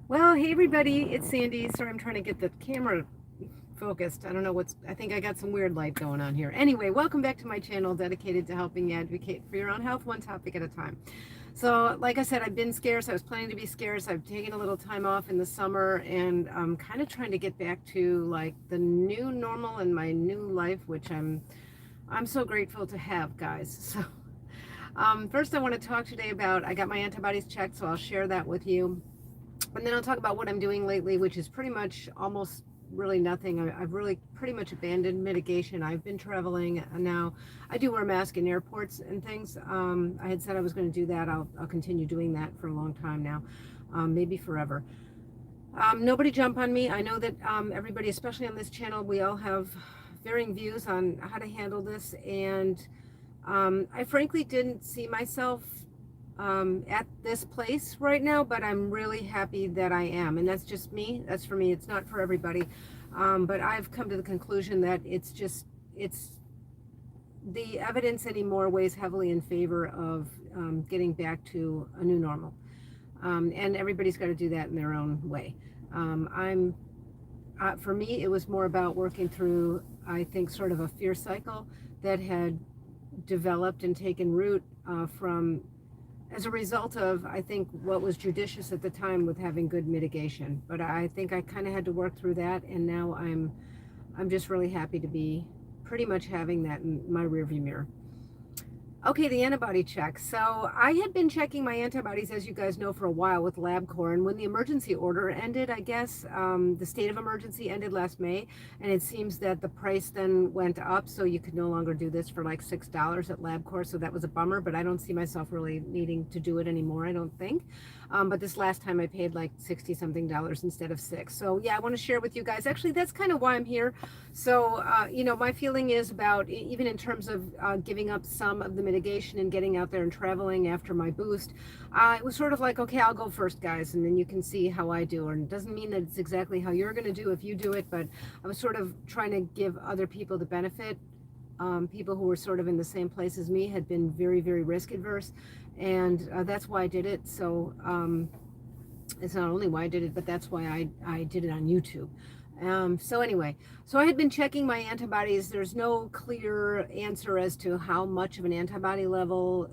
Well, hey everybody, it's Sandy. Sorry, I'm trying to get the camera focused. I don't know I think I got some weird light going on here. Anyway, welcome back to my channel dedicated to helping you advocate for your own health, one topic at a time. So, like I said, I've been scarce. I was planning to be scarce. I've taken a little time off in the summer and I'm kind of trying to get back to like the new normal in my new life, which I'm so grateful to have, guys. So, first I want to talk today about I got my antibodies checked, so I'll share that with you. And then I'll talk about what I'm doing lately, which is pretty much almost really nothing. I've really pretty much abandoned mitigation. I've been traveling now. I do wear a mask in airports and things. I had said I was going to do that. I'll continue doing that for a long time now, maybe forever. Nobody jump on me. I know that everybody, especially on this channel, we all have varying views on how to handle this. And I frankly didn't see myself at this place right now, but I'm really happy that I am. And that's just me. That's for me. It's not for everybody. But I've come to the conclusion that it's the evidence anymore weighs heavily in favor of getting back to a new normal. And everybody's got to do that in their own way. For me, it was more about working through, I think, sort of a fear cycle that had developed and taken root from as a result of, I think, what was judicious at the time with having good mitigation. But I think I kind of had to work through that, and now I'm just really happy to be pretty much having that in my rearview mirror. Okay, the antibody check. So I had been checking my antibodies, as you guys know, for a while with LabCorp. And when the emergency order ended, I guess, the state of emergency ended last May. And it seems that the price then went up. So you could no longer do this for like $6 at LabCorp. So that was a bummer. But I don't see myself really needing to do it anymore, I don't think. But this last time I paid like 60 something dollars instead of $6. So yeah, I want to share with you guys. Actually, that's kind of why I'm here. So, my feeling is about, even in terms of giving up some of the mitigation and getting out there and traveling after my boost, it was sort of like, okay, I'll go first, guys, and then you can see how I do. And it doesn't mean that it's exactly how you're going to do if you do it, but I was sort of trying to give other people the benefit. People who were sort of in the same place as me had been very, very risk adverse, and that's why I did it. So it's not only why I did it, but that's why I did it on YouTube. So anyway, so I had been checking my antibodies. There's no clear answer as to how much of an antibody level,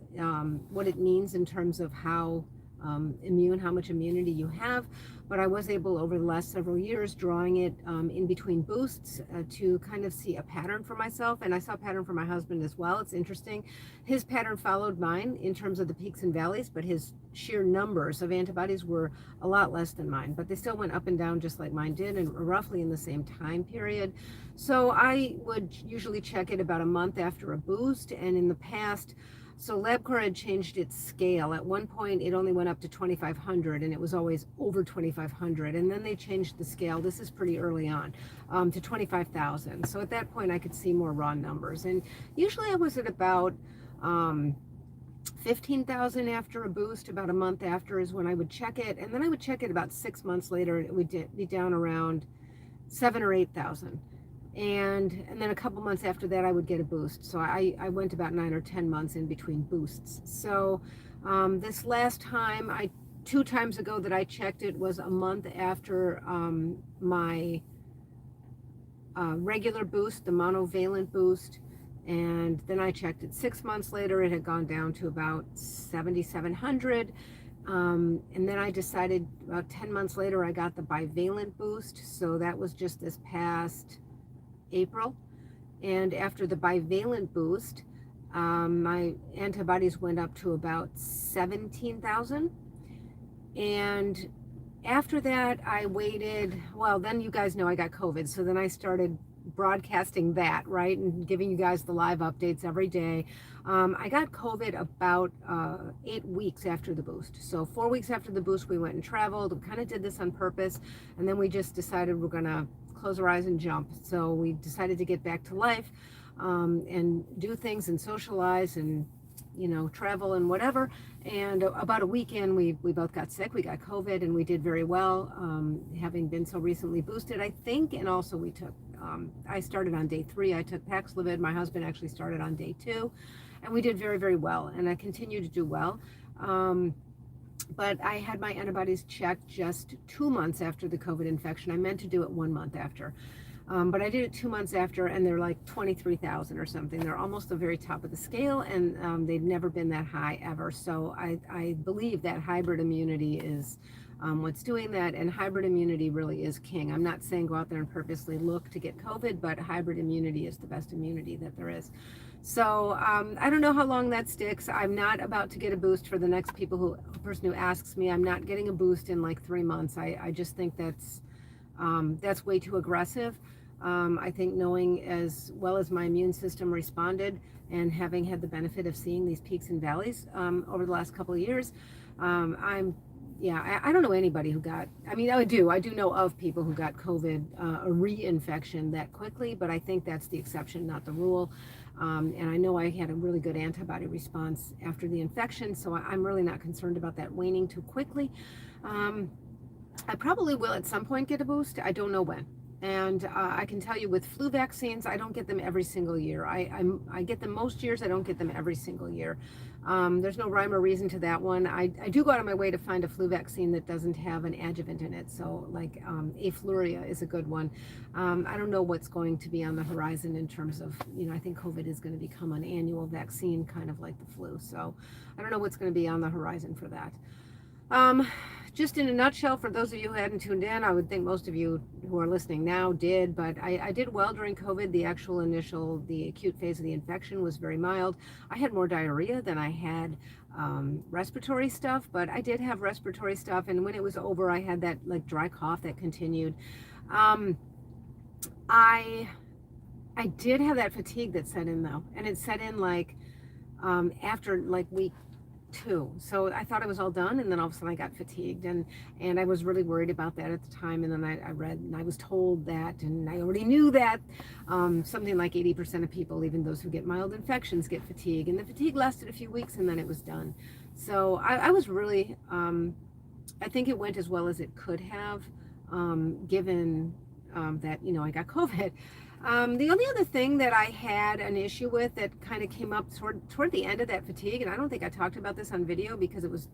what it means in terms of how how much immunity you have. But I was able over the last several years, drawing it in between boosts to kind of see a pattern for myself. And I saw a pattern for my husband as well. It's interesting. His pattern followed mine in terms of the peaks and valleys, but his sheer numbers of antibodies were a lot less than mine, but they still went up and down just like mine did, and roughly in the same time period. So I would usually check it about a month after a boost, and in the past, so LabCorp had changed its scale. At one point, it only went up to 2,500, and it was always over 2,500. And then they changed the scale. This is pretty early on, to 25,000. So at that point, I could see more raw numbers. And usually I was at about 15,000 after a boost. About a month after is when I would check it. And then I would check it about 6 months later, and it would be down around 7 or 8,000. And then a couple months after that, I would get a boost. So I went about 9 or 10 months in between boosts. So this last time, 2 times ago that I checked it was a month after my regular boost, the monovalent boost. And then I checked it 6 months later. It had gone down to about 7,700. And then I decided about 10 months later, I got the bivalent boost. So that was just this past April. And after the bivalent boost, my antibodies went up to about 17,000. And after that, I waited, well, then you guys know I got COVID. So then I started broadcasting that, right, and giving you guys the live updates every day. I got COVID about 8 weeks after the boost. So 4 weeks after the boost, we went and traveled. We kind of did this on purpose, and then we just decided we're gonna close our eyes and jump. So we decided to get back to life and do things and socialize and travel and whatever. And about a week in, we both got sick. We got COVID, and we did very well, having been so recently boosted, I think. And also we took, I started on day 3. I took Paxlovid. My husband actually started on day 2. And we did very, very well. And I continue to do well. but I had my antibodies checked just 2 months after the COVID infection. I meant to do it 1 month after. But I did it 2 months after, and they're like 23,000 or something. They're almost the very top of the scale, and they've never been that high ever. So I believe that hybrid immunity is what's doing that, and hybrid immunity really is king. I'm not saying go out there and purposely look to get COVID, but hybrid immunity is the best immunity that there is. So I don't know how long that sticks. I'm not about to get a boost for the next person who asks me. I'm not getting a boost in like 3 months. I just think that's way too aggressive. I think knowing as well as my immune system responded and having had the benefit of seeing these peaks and valleys over the last couple of years, I don't know anybody who got, I do know of people who got COVID, a reinfection that quickly, but I think that's the exception, not the rule. And I know I had a really good antibody response after the infection, so I'm really not concerned about that waning too quickly. I probably will at some point get a boost. I don't know when. And I can tell you with flu vaccines, I don't get them every single year. I get them most years. I don't get them every single year. There's no rhyme or reason to that one. I do go out of my way to find a flu vaccine that doesn't have an adjuvant in it. So like afluria is a good one. I don't know what's going to be on the horizon in terms of, I think COVID is going to become an annual vaccine, kind of like the flu. So I don't know what's going to be on the horizon for that. Just in a nutshell, for those of you who hadn't tuned in, I would think most of you who are listening now did, but I did well during COVID. The acute phase of the infection was very mild. I had more diarrhea than I had respiratory stuff, but I did have respiratory stuff, and when it was over, I had that like dry cough that continued. I did have that fatigue that set in though, and it set in like after like week 2. So I thought it was all done, and then all of a sudden I got fatigued, and I was really worried about that at the time. And then I read and I was told that, and I already knew that something like 80% of people, even those who get mild infections, get fatigue, and the fatigue lasted a few weeks and then it was done. So I was really I think it went as well as it could have, given that I got COVID. The only other thing that I had an issue with that kind of came up toward the end of that fatigue, and I don't think I talked about this on video because it was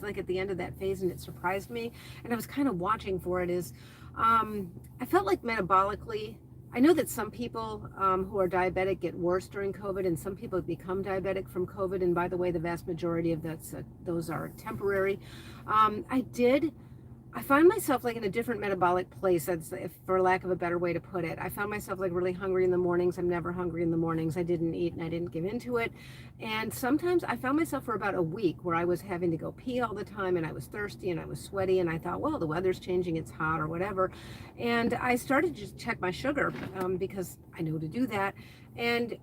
like at the end of that phase and it surprised me, and I was kind of watching for it, is I felt like metabolically, I know that some people who are diabetic get worse during COVID, and some people become diabetic from COVID, and by the way, the vast majority of those are temporary. I find myself like in a different metabolic place, for lack of a better way to put it. I found myself like really hungry in the mornings. I'm never hungry in the mornings. I didn't eat and I didn't give into it. And sometimes I found myself for about a week where I was having to go pee all the time, and I was thirsty and I was sweaty, and I thought, well, the weather's changing, it's hot or whatever. And I started to just check my sugar because I know to do that. And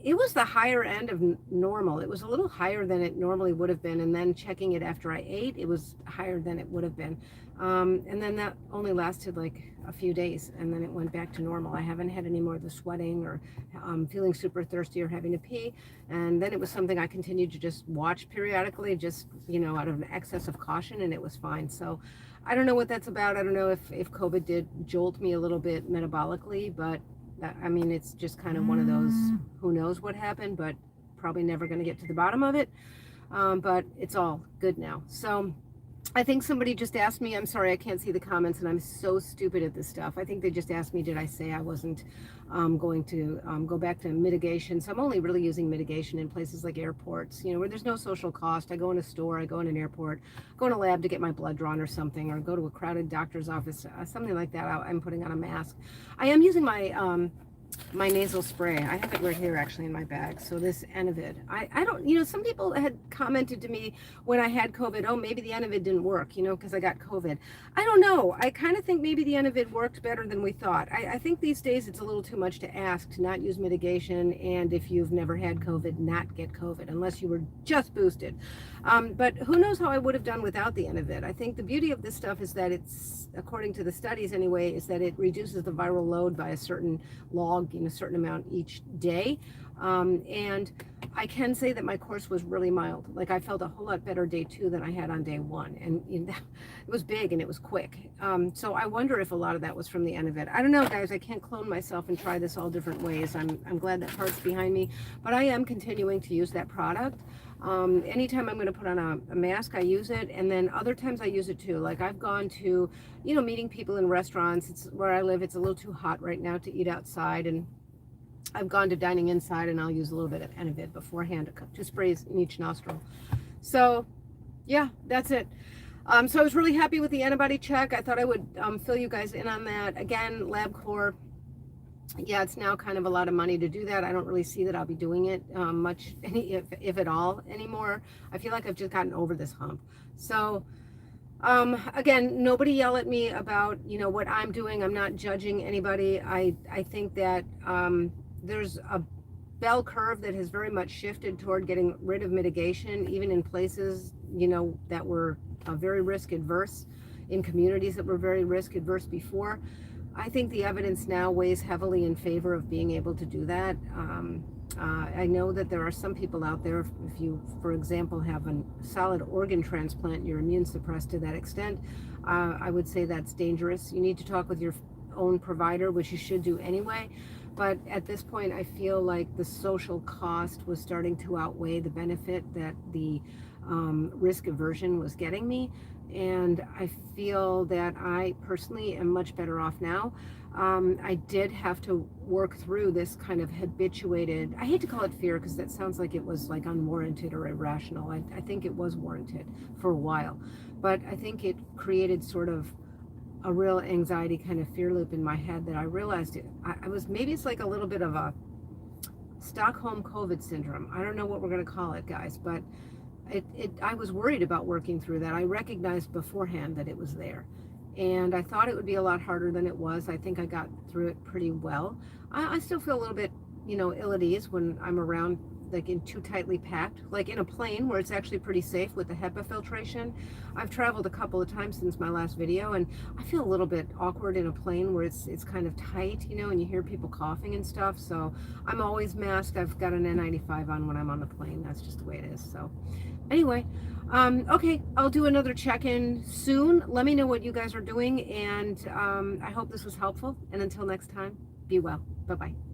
it was the higher end of normal. It was a little higher than it normally would have been. And then checking it after I ate, it was higher than it would have been. And then that only lasted like a few days, and then it went back to normal. I haven't had any more of the sweating or feeling super thirsty or having to pee. And then it was something I continued to just watch periodically, just, out of an excess of caution, and it was fine. So I don't know what that's about. I don't know if COVID did jolt me a little bit metabolically, but it's just kind of one of those, who knows what happened, but probably never going to get to the bottom of it. But it's all good now. So I think somebody just asked me, I'm sorry, I can't see the comments, and I'm so stupid at this stuff. I think they just asked me, did I say I wasn't going to go back to mitigation? So I'm only really using mitigation in places like airports, where there's no social cost. I go in a store, I go in an airport, go in a lab to get my blood drawn or something, or go to a crowded doctor's office, something like that. I'm putting on a mask. I am using my nasal spray. I have it right here actually in my bag. So this Anavid, I don't, some people had commented to me when I had COVID, oh, maybe the Anavid didn't work, because I got COVID. I don't know. I kind of think maybe the Anavid worked better than we thought. I think these days it's a little too much to ask to not use mitigation, and if you've never had COVID, not get COVID, unless you were just boosted. But who knows how I would have done without the Anavid. I think the beauty of this stuff is that it's, according to the studies anyway, is that it reduces the viral load by a certain log, a certain amount each day. And I can say that my course was really mild. Like I felt a whole lot better day 2 than I had on day 1. And it was big and it was quick. So I wonder if a lot of that was from the end of it. I don't know, guys. I can't clone myself and try this all different ways. I'm glad that part's behind me, but I am continuing to use that product. Anytime I'm going to put on a mask, I use it, and then other times I use it too. Like I've gone to, meeting people in restaurants. It's where I live. It's a little too hot right now to eat outside, and I've gone to dining inside, and I'll use a little bit of Anavid beforehand to sprays in each nostril. So, yeah, that's it. So I was really happy with the antibody check. I thought I would fill you guys in on that. Again, LabCorp, yeah, it's now kind of a lot of money to do that. I don't really see that I'll be doing it much, if at all, anymore. I feel like I've just gotten over this hump. So, again, nobody yell at me about, what I'm doing. I'm not judging anybody. I think that there's a bell curve that has very much shifted toward getting rid of mitigation, even in places, that were very risk adverse, in communities that were very risk adverse before. I think the evidence now weighs heavily in favor of being able to do that. I know that there are some people out there, if you, for example, have a solid organ transplant, you're immune suppressed to that extent, I would say that's dangerous. You need to talk with your own provider, which you should do anyway. But at this point, I feel like the social cost was starting to outweigh the benefit that the risk aversion was getting me. And I feel that I personally am much better off now. I did have to work through this kind of habituated, I hate to call it fear because that sounds like it was like unwarranted or irrational. I think it was warranted for a while, but I think it created sort of a real anxiety kind of fear loop in my head that I realized I was, maybe it's like a little bit of a Stockholm COVID syndrome. I don't know what we're going to call it, guys, but I was worried about working through that. I recognized beforehand that it was there. And I thought it would be a lot harder than it was. I think I got through it pretty well. I still feel a little bit, ill at ease when I'm around, like in too tightly packed, like in a plane where it's actually pretty safe with the HEPA filtration. I've traveled a couple of times since my last video, and I feel a little bit awkward in a plane where it's kind of tight, and you hear people coughing and stuff. So I'm always masked. I've got an N95 on when I'm on the plane. That's just the way it is. So anyway, okay, I'll do another check-in soon. Let me know what you guys are doing, and I hope this was helpful. And until next time, be well. Bye-bye.